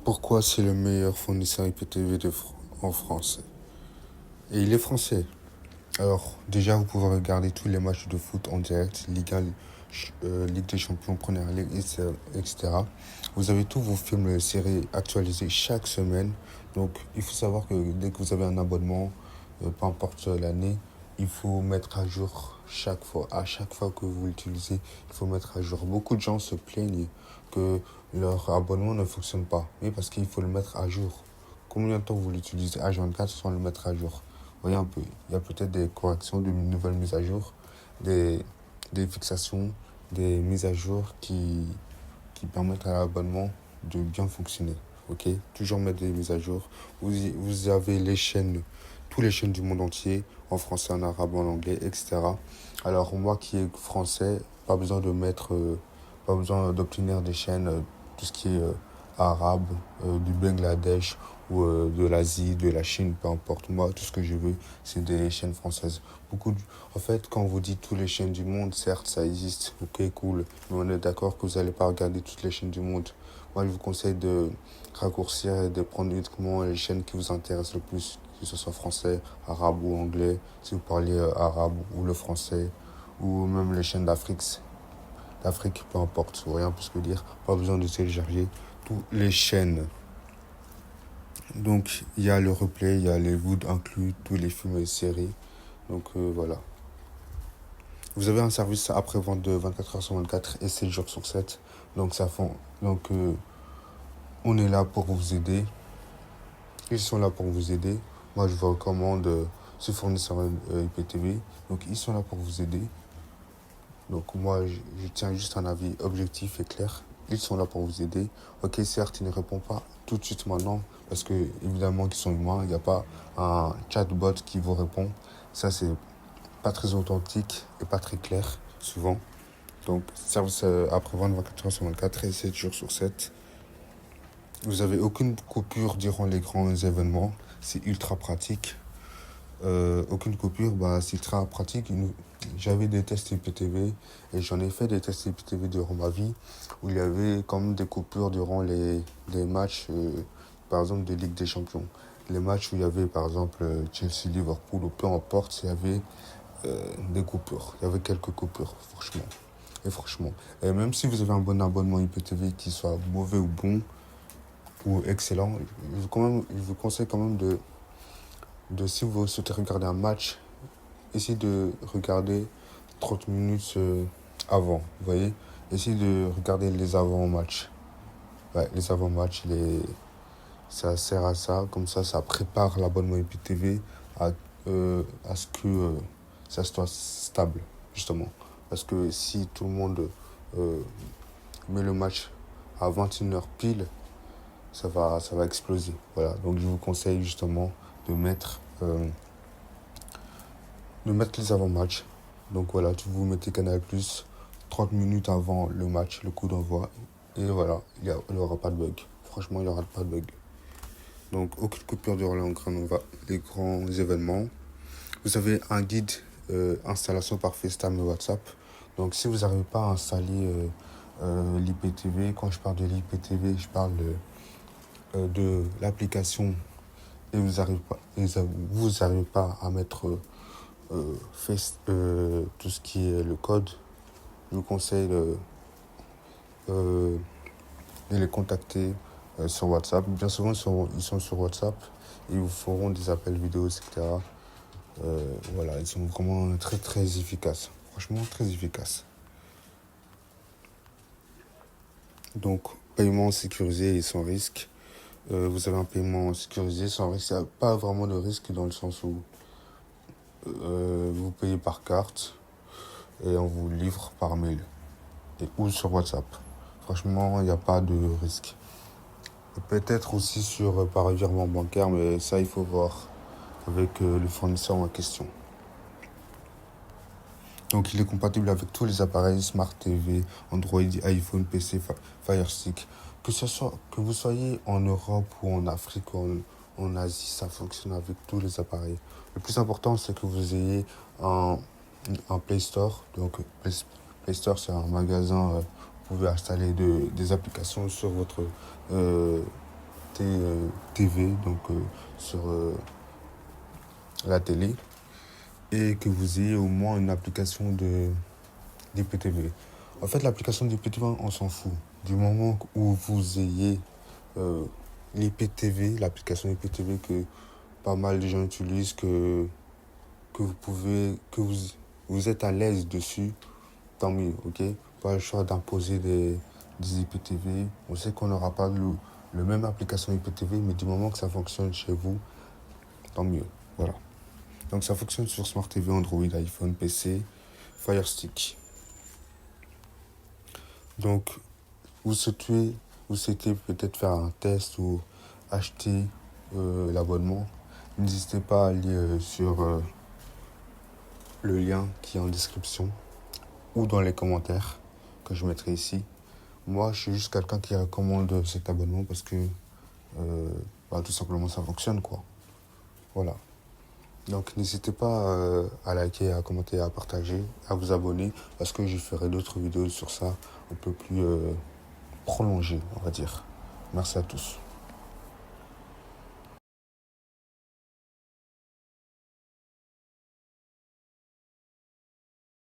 Pourquoi c'est le meilleur fournisseur IPTV en France? Et il est français. Alors, déjà, vous pouvez regarder tous les matchs de foot en direct, Ligue des Champions, Première Ligue, etc. Vous avez tous vos films et séries actualisés chaque semaine. Donc, il faut savoir que dès que vous avez un abonnement, peu importe l'année, il faut mettre à jour chaque fois. À chaque fois que vous l'utilisez, il faut mettre à jour. Beaucoup de gens se plaignent que leur abonnement ne fonctionne pas. Oui, parce qu'il faut le mettre à jour. Combien de temps vous l'utilisez H24 sans le mettre à jour? Voyez un peu, il y a peut-être des corrections, de nouvelles mises à jour, des, des fixations, des mises à jour qui permettent à l'abonnement de bien fonctionner. Ok, toujours mettre des mises à jour. Vous avez les chaînes, toutes les chaînes du monde entier, en français, en arabe, en anglais, etc. Alors moi qui est français, pas besoin de mettre, pas besoin d'obtenir des chaînes, tout ce qui est arabe, du Bangladesh ou de l'Asie, de la Chine, peu importe. Moi, tout ce que je veux, c'est des chaînes françaises. En fait, quand vous dites toutes les chaînes du monde, certes, ça existe, ok, cool, mais on est d'accord que vous n'allez pas regarder toutes les chaînes du monde. Moi, je vous conseille de raccourcir et de prendre uniquement les chaînes qui vous intéressent le plus, que ce soit français, arabe ou anglais, si vous parlez arabe ou le français, ou même les chaînes d'Afrique, peu importe, vous voyez un peu ce que je veux dire. Pas besoin de télécharger toutes les chaînes. Donc, il y a le replay, il y a les Wood inclus, tous les films et séries. Donc, voilà. Vous avez un service après-vente de 24 heures sur 24 et 7 jours sur 7. Donc, donc on est là pour vous aider. Ils sont là pour vous aider. Moi, je vous recommande ce fournisseur IPTV. Donc, ils sont là pour vous aider. Donc, moi, je tiens juste un avis objectif et clair. Ils sont là pour vous aider. Ok, certes, ils ne répondent pas tout de suite maintenant. Parce que, évidemment, qu'ils sont humains. Il n'y a pas un chatbot qui vous répond. Ça, c'est pas très authentique et pas très clair, souvent. Donc, service après-vente 24 heures sur 24 et 7 jours sur 7. Vous avez aucune coupure durant les grands événements. C'est ultra pratique. Aucune coupure, bah, c'est ultra pratique. J'avais des tests IPTV et j'en ai fait des tests IPTV durant ma vie où il y avait quand même des coupures durant les matchs, par exemple, de Ligue des Champions. Les matchs où il y avait, par exemple, Chelsea-Liverpool ou peu importe, il y avait des coupures. Il y avait quelques coupures, franchement. Et même si vous avez un bon abonnement IPTV qui soit mauvais ou bon ou excellent, je vous conseille quand même si vous souhaitez regarder un match, essayez de regarder 30 minutes avant, vous voyez. Essayez de regarder les avant-matchs. Ouais, les avant-matchs, ça sert à ça. Comme ça prépare l'abonnement IPTV à ce que ça soit stable, justement. Parce que si tout le monde euh, met le match à 21 h pile, ça va exploser. Voilà. Donc je vous conseille justement de mettre, euh, de mettre les avant-matchs. Donc voilà, vous mettez Canal+, 30 minutes avant le match, le coup d'envoi. Et voilà, il n'y aura pas de bug. Franchement, il n'y aura pas de bug. Donc aucune coupure durant les grands événements. Vous avez un guide installation par FaceTime et WhatsApp. Donc si vous n'arrivez pas à installer l'IPTV, quand je parle de l'IPTV, je parle de l'application et vous n'arrivez pas à mettre tout ce qui est le code, je vous conseille euh, de les contacter sur WhatsApp. Bien souvent, ils sont sur WhatsApp et ils vous feront des appels vidéo, etc. Voilà, ils sont vraiment très très efficaces. Franchement, très efficaces. Donc, paiement sécurisé et sans risque. Vous avez un paiement sécurisé sans risque. Il n'y a pas vraiment de risque dans le sens où vous payez par carte et on vous livre par mail ou sur WhatsApp. Franchement, il n'y a pas de risque. Peut-être aussi par virement bancaire, mais ça, il faut voir avec le fournisseur en question. Donc, il est compatible avec tous les appareils Smart TV, Android, iPhone, PC, Fire Stick. Que vous soyez en Europe ou en Afrique ou en Asie, ça fonctionne avec tous les appareils. Le plus important, c'est que vous ayez un Play Store. Donc, Play Store, c'est un magasin. Vous pouvez installer des applications sur votre TV, donc sur la télé, et que vous ayez au moins une application d'IPTV. En fait, l'application d'IPTV, on s'en fout. Du moment où vous ayez l'IPTV, l'application IPTV que pas mal de gens utilisent, que vous pouvez, vous êtes à l'aise dessus, tant mieux, ok? Pas le choix d'imposer des IPTV. On sait qu'on n'aura pas le même application IPTV, mais du moment que ça fonctionne chez vous, tant mieux. Voilà. Donc ça fonctionne sur Smart TV, Android, iPhone, PC, Fire Stick. Donc vous souhaitez peut-être faire un test ou acheter l'abonnement. N'hésitez pas à aller sur le lien qui est en description ou dans les commentaires que je mettrai ici. Moi, je suis juste quelqu'un qui recommande cet abonnement parce que tout simplement ça fonctionne, quoi. Voilà. Donc n'hésitez pas à liker, à commenter, à partager, à vous abonner parce que je ferai d'autres vidéos sur ça un peu plus prolongées, on va dire. Merci à tous.